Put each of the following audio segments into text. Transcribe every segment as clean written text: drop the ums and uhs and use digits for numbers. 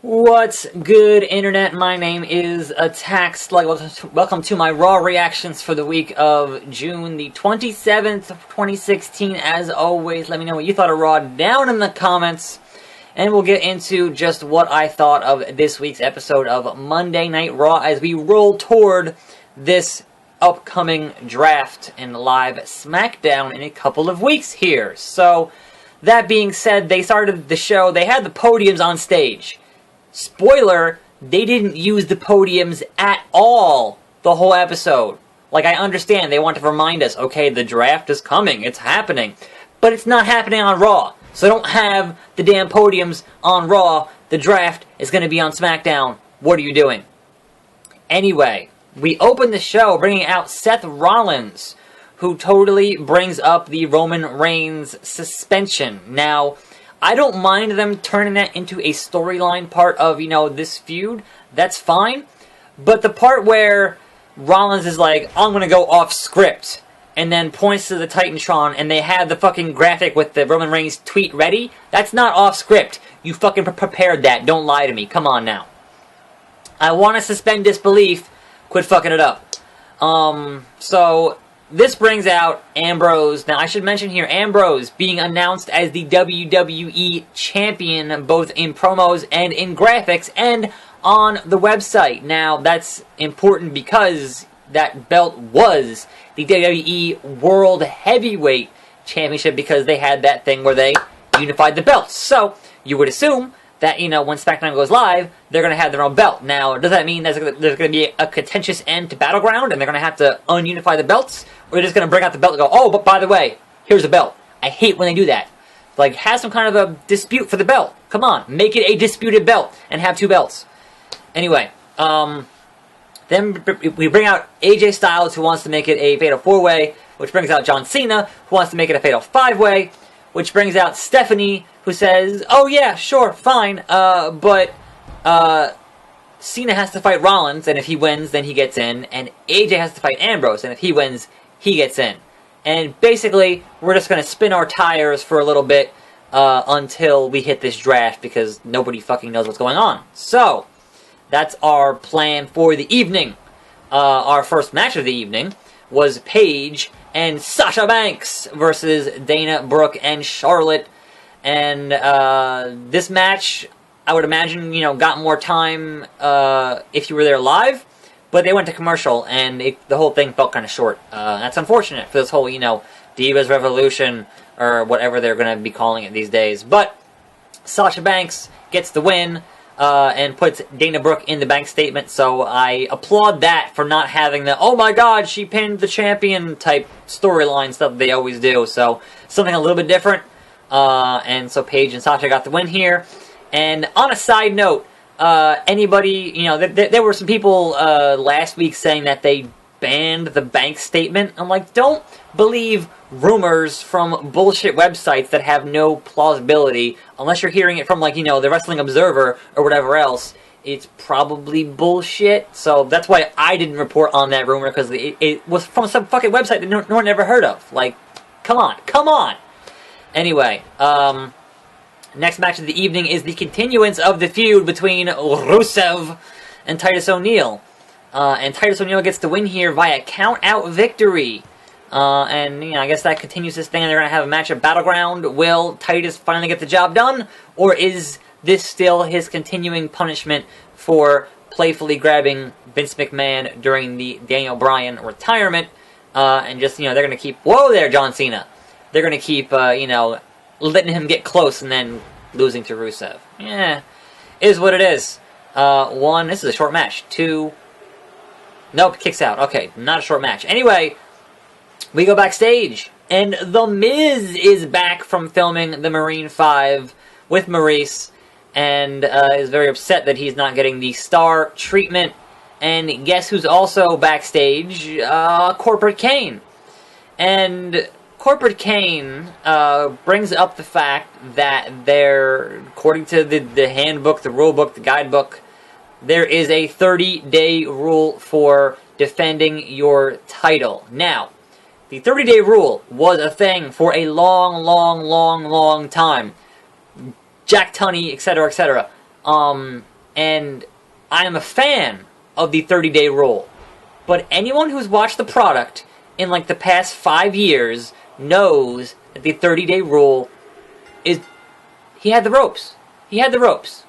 What's good, Internet? My name is Attack Slug. Welcome to my Raw reactions for the week of June the 27th, 2016. As always, let me know what you thought of Raw down in the comments, and we'll get into just what I thought of this week's episode of Monday Night Raw as we roll toward this upcoming draft and live SmackDown in a couple of weeks here. So, that being said, they started the show, they had the podiums on stage. Spoiler, they didn't use the podiums at all the whole episode. Like, I understand, they want to remind us, okay, the draft is coming, it's happening. But it's not happening on Raw. So don't have the damn podiums on Raw. The draft is going to be on SmackDown. What are you doing? Anyway, we open the show bringing out Seth Rollins, who totally brings up the Roman Reigns suspension. Now, I don't mind them turning that into a storyline part of, this feud. That's fine. But the part where Rollins is like, I'm going to go off script, and then points to the Titantron, and they have the fucking graphic with the Roman Reigns tweet ready, that's not off script. You fucking prepared that. Don't lie to me. Come on now. I want to suspend disbelief. Quit fucking it up. So this brings out Ambrose. Now, I should mention here, Ambrose being announced as the WWE Champion, both in promos and in graphics, and on the website. Now, that's important because that belt was the WWE World Heavyweight Championship, because they had that thing where they unified the belts. So, you would assume that, when SmackDown goes live, they're going to have their own belt. Now, does that mean there's going to be a contentious end to Battleground, and they're going to have to ununify the belts? Or they're just going to bring out the belt and go, oh, but by the way, here's a belt. I hate when they do that. Like, have some kind of a dispute for the belt. Come on, make it a disputed belt, and have two belts. Anyway, then we bring out AJ Styles, who wants to make it a Fatal 4-Way, which brings out John Cena, who wants to make it a Fatal 5-Way, which brings out Stephanie, who says, oh yeah, sure, fine, but Cena has to fight Rollins, and if he wins, then he gets in, and AJ has to fight Ambrose, and if he wins, he gets in. And basically, we're just going to spin our tires for a little bit until we hit this draft, because nobody fucking knows what's going on. So, that's our plan for the evening. Our first match of the evening was Paige and Sasha Banks versus Dana Brooke and Charlotte. And this match, I would imagine, got more time if you were there live. But they went to commercial, and the whole thing felt kind of short. That's unfortunate for this whole, Divas Revolution, or whatever they're going to be calling it these days. But Sasha Banks gets the win, and puts Dana Brooke in the bank statement, so I applaud that for not having the, oh my god, she pinned the champion type storyline stuff they always do. So, something a little bit different. And so Paige and Sasha got the win here. And on a side note, anybody, there were some people last week saying that they banned the bank statement. I'm like, don't believe rumors from bullshit websites that have no plausibility, unless you're hearing it from, the Wrestling Observer or whatever else. It's probably bullshit, so that's why I didn't report on that rumor, because it was from some fucking website that no one ever heard of. Like, come on! Anyway, next match of the evening is the continuance of the feud between Rusev and Titus O'Neil. And Titus O'Neil gets the win here via count-out victory. And, I guess that continues this thing, and they're going to have a match at Battleground. Will Titus finally get the job done? Or is this still his continuing punishment for playfully grabbing Vince McMahon during the Daniel Bryan retirement? And just, they're going to keep... Whoa there, John Cena! They're going to keep, letting him get close and then losing to Rusev. Yeah, is what it is. One, this is a short match. Two, nope, kicks out. Okay, not a short match. Anyway, we go backstage, and The Miz is back from filming the Marine 5 with Maurice, and is very upset that he's not getting the star treatment. And guess who's also backstage? Corporate Kane. And Corporate Kane brings up the fact that according to the handbook, the rulebook, the guidebook, there is a 30-day rule for defending your title. Now, the 30-day rule was a thing for a long time. Jack Tunney, etc., etc. and I am a fan of the 30-day rule. But anyone who's watched the product in like the past 5 years knows that the 30-day rule is... He had the ropes. He had the ropes.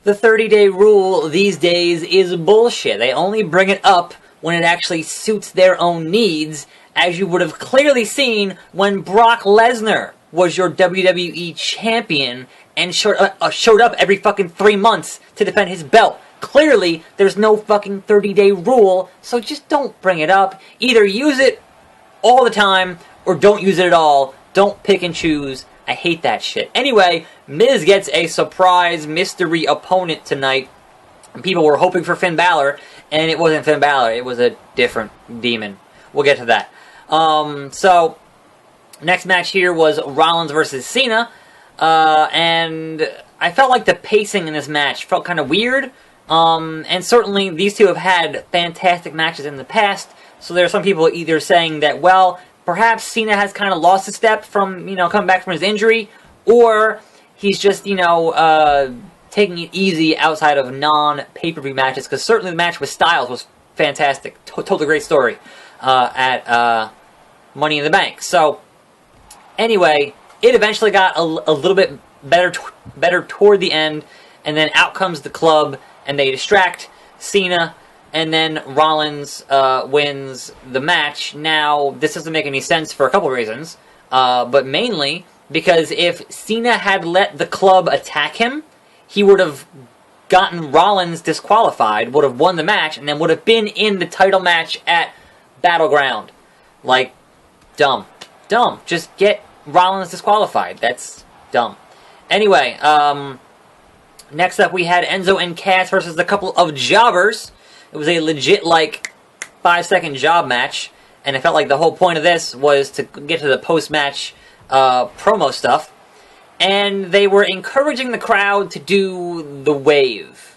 The 30-day rule these days is bullshit. They only bring it up when it actually suits their own needs, as you would have clearly seen when Brock Lesnar was your WWE champion and showed up every fucking 3 months to defend his belt. Clearly, there's no fucking 30-day rule, so just don't bring it up. Either use it all the time, or don't use it at all. Don't pick and choose. I hate that shit. Anyway, Miz gets a surprise mystery opponent tonight. People were hoping for Finn Balor, and it wasn't Finn Balor. It was a different demon. We'll get to that. So, next match here was Rollins versus Cena, and I felt like the pacing in this match felt kind of weird, and certainly these two have had fantastic matches in the past, so there are some people either saying that, well, perhaps Cena has kind of lost a step from, coming back from his injury, or he's just, taking it easy outside of non-pay-per-view matches, because certainly the match with Styles was fantastic. Told a great story at Money in the Bank. So, anyway, it eventually got a little bit better toward the end, and then out comes the club, and they distract Cena, and then Rollins wins the match. Now, this doesn't make any sense for a couple reasons, but mainly because if Cena had let the club attack him, he would have gotten Rollins disqualified, would have won the match, and then would have been in the title match at Battleground. Like, dumb. Dumb. Just get Rollins disqualified. That's dumb. Anyway, next up we had Enzo and Cass versus a couple of jobbers. It was a legit, 5-second job match, and it felt like the whole point of this was to get to the post-match promo stuff. And they were encouraging the crowd to do the wave.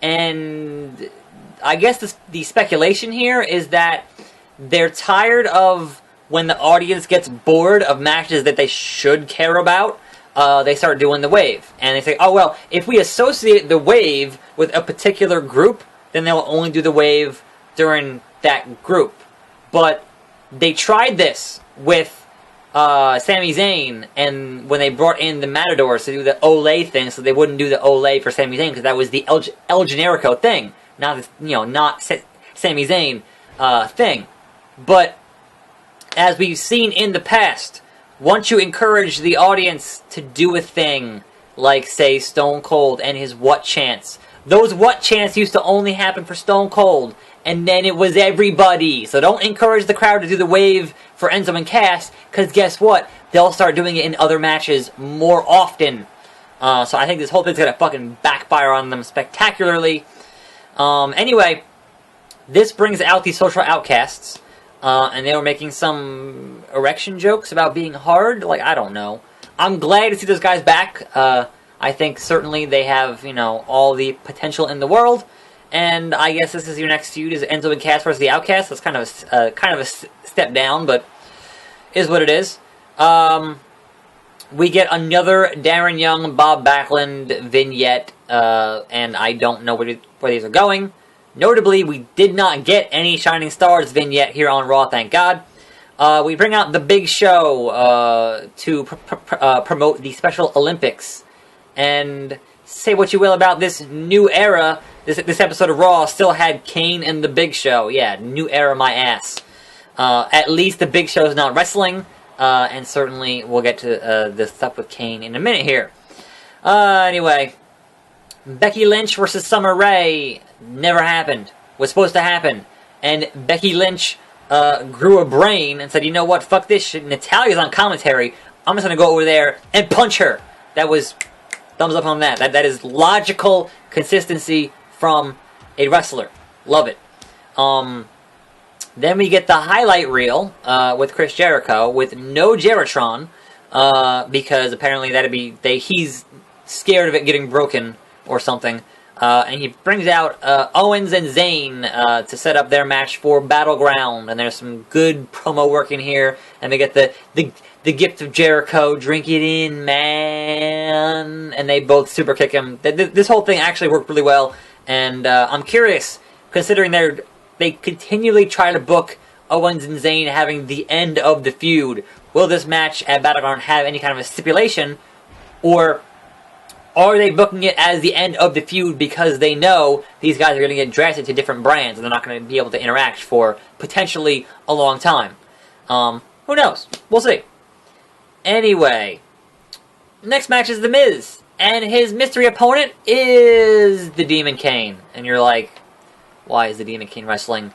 And I guess the speculation here is that they're tired of when the audience gets bored of matches that they should care about, they start doing the wave. And they say, oh, well, if we associate the wave with a particular group, then they'll only do the wave during that group. But they tried this with Sami Zayn, and when they brought in the Matadors to do the Olay thing, so they wouldn't do the Olay for Sami Zayn, because that was the El Generico thing, not Sami Zayn thing. But as we've seen in the past, once you encourage the audience to do a thing, like, say, Stone Cold and his what chants, those what chants used to only happen for Stone Cold, and then it was everybody. So don't encourage the crowd to do the wave for Enzo and Cass, because guess what? They'll start doing it in other matches more often. So I think this whole thing's gonna fucking backfire on them spectacularly. Anyway, this brings out the Social Outcasts, and they were making some erection jokes about being hard. I don't know. I'm glad to see those guys back. I think certainly they have, all the potential in the world. And I guess this is your next feud, is Enzo and Cass versus the Outcasts. That's kind of a step down, but is what it is. We get another Darren Young, Bob Backlund vignette, and I don't know where these are going. Notably, we did not get any Shining Stars vignette here on Raw, thank God. We bring out the Big Show to promote the Special Olympics. And say what you will about this new era, this episode of Raw still had Kane and the Big Show. Yeah, new era my ass. At least the Big Show's not wrestling, and certainly we'll get to the stuff with Kane in a minute here. Anyway, Becky Lynch versus Summer Rae never happened. Was supposed to happen. And Becky Lynch grew a brain and said, you know what, fuck this shit. Natalia's on commentary. I'm just going to go over there and punch her. That was... thumbs up on that. That is logical consistency from a wrestler. Love it. Then we get the highlight reel with Chris Jericho with no Jeritron, because apparently he's scared of it getting broken or something. And he brings out Owens and Zayn to set up their match for Battleground. And there's some good promo work in here. And they get the gift of Jericho, drink it in, man. And they both super kick him. This whole thing actually worked really well. And I'm curious, considering they continually try to book Owens and Zayn having the end of the feud. Will this match at Battleground have any kind of a stipulation? Or are they booking it as the end of the feud because they know these guys are going to get drafted to different brands and they're not going to be able to interact for potentially a long time? Who knows? We'll see. Anyway, next match is The Miz. And his mystery opponent is the Demon Kane. And you're like, why is the Demon Kane wrestling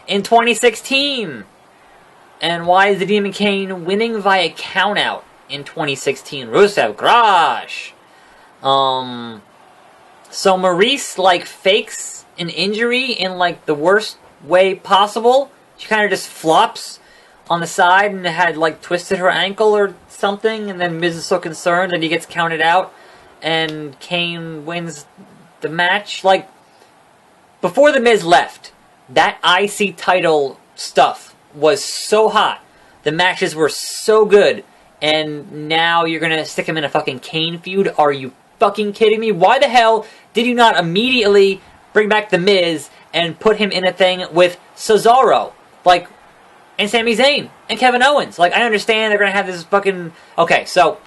in 2016? And why is the Demon Kane winning via countout in 2016? Rusev, Grash. So Maurice, like, fakes an injury in, like, the worst way possible. She kind of just flops on the side and had, like, twisted her ankle or something. And then Miz is so concerned that he gets counted out. And Kane wins the match. Like, before the Miz left, that IC title stuff was so hot. The matches were so good. And now you're gonna stick him in a fucking Kane feud? Are you fucking kidding me? Why the hell did you not immediately bring back The Miz and put him in a thing with Cesaro? Like, and Sami Zayn and Kevin Owens. Like, I understand they're gonna have this fucking... Okay, so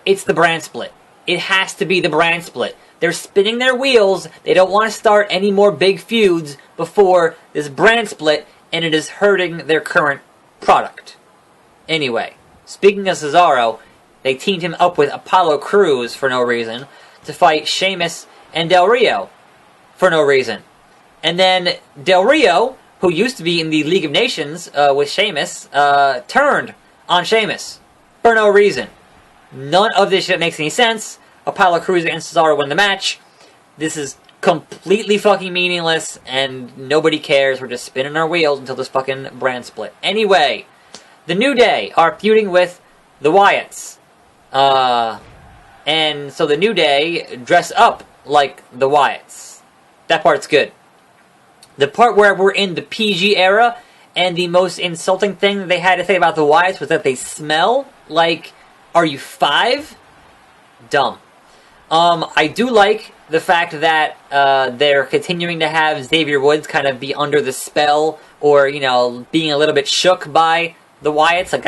it's the brand split. It has to be the brand split. They're spinning their wheels. They don't want to start any more big feuds before this brand split, and it is hurting their current product. Anyway, speaking of Cesaro, they teamed him up with Apollo Crews for no reason to fight Sheamus and Del Rio for no reason. And then Del Rio, who used to be in the League of Nations with Sheamus, turned on Sheamus for no reason. None of this shit makes any sense. Apollo Crews and Cesaro win the match. This is completely fucking meaningless, and nobody cares. We're just spinning our wheels until this fucking brand split. Anyway, the New Day are feuding with the Wyatts. And so the New Day dress up like the Wyatts. That part's good. The part where we're in the PG era, and the most insulting thing that they had to say about the Wyatts was that they smell like... Are you 5? Dumb. I do like the fact that they're continuing to have Xavier Woods kind of be under the spell, or, you know, being a little bit shook by the Wyatts. Like,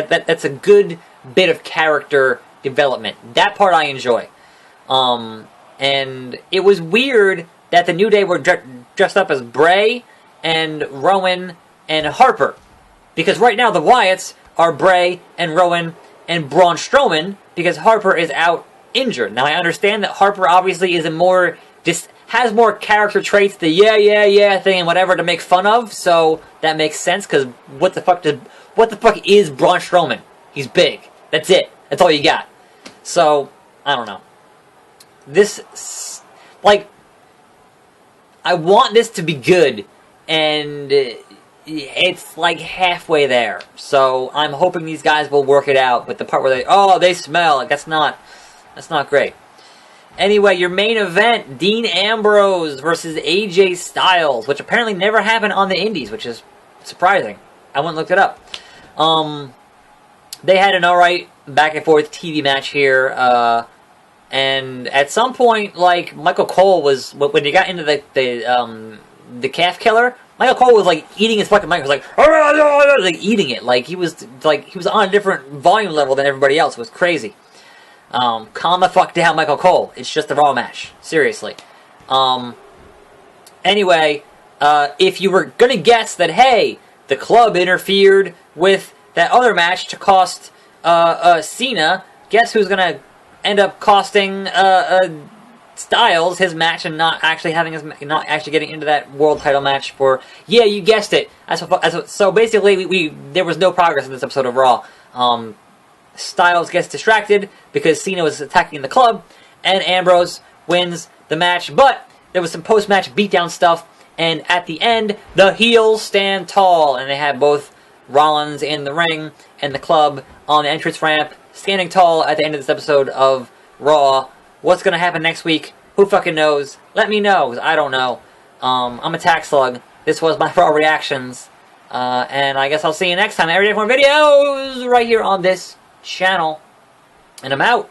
that's a good bit of character development. That part I enjoy. And it was weird that the New Day were dressed up as Bray and Rowan and Harper. Because right now the Wyatts are Bray and Rowan and Braun Strowman, because Harper is out injured. Now, I understand that Harper obviously is has more character traits, the yeah thing and whatever to make fun of, so that makes sense, because what the fuck is Braun Strowman? He's big. That's it. That's all you got. So, I don't know. This, like, I want this to be good, and it's like halfway there. So I'm hoping these guys will work it out. But the part where they smell, like, that's not great. Anyway, your main event, Dean Ambrose versus AJ Styles, which apparently never happened on the Indies, which is surprising. I went and looked it up. They had an alright back and forth TV match here, and at some point, like, Michael Cole was, when he got into the calf killer, Michael Cole was, like, eating his fucking mic. He was like eating it. Like, he was on a different volume level than everybody else. It was crazy. Calm the fuck down, Michael Cole. It's just a Raw match. Seriously. Anyway, if you were gonna guess that, hey, the club interfered with that other match to cost Cena, guess who's gonna end up costing Styles his match and not actually getting into that world title match for... Yeah, you guessed it. So basically, there was no progress in this episode of Raw. Styles gets distracted because Cena was attacking the club, and Ambrose wins the match. But there was some post-match beatdown stuff, and at the end, the heels stand tall, and they had both Rollins in the ring and the club on the entrance ramp, standing tall at the end of this episode of Raw. What's going to happen next week? Who fucking knows? Let me know, 'cause I don't know. I'm a tax slug. This was my Raw reactions. And I guess I'll see you next time. Every day for more videos right here on this channel. And I'm out.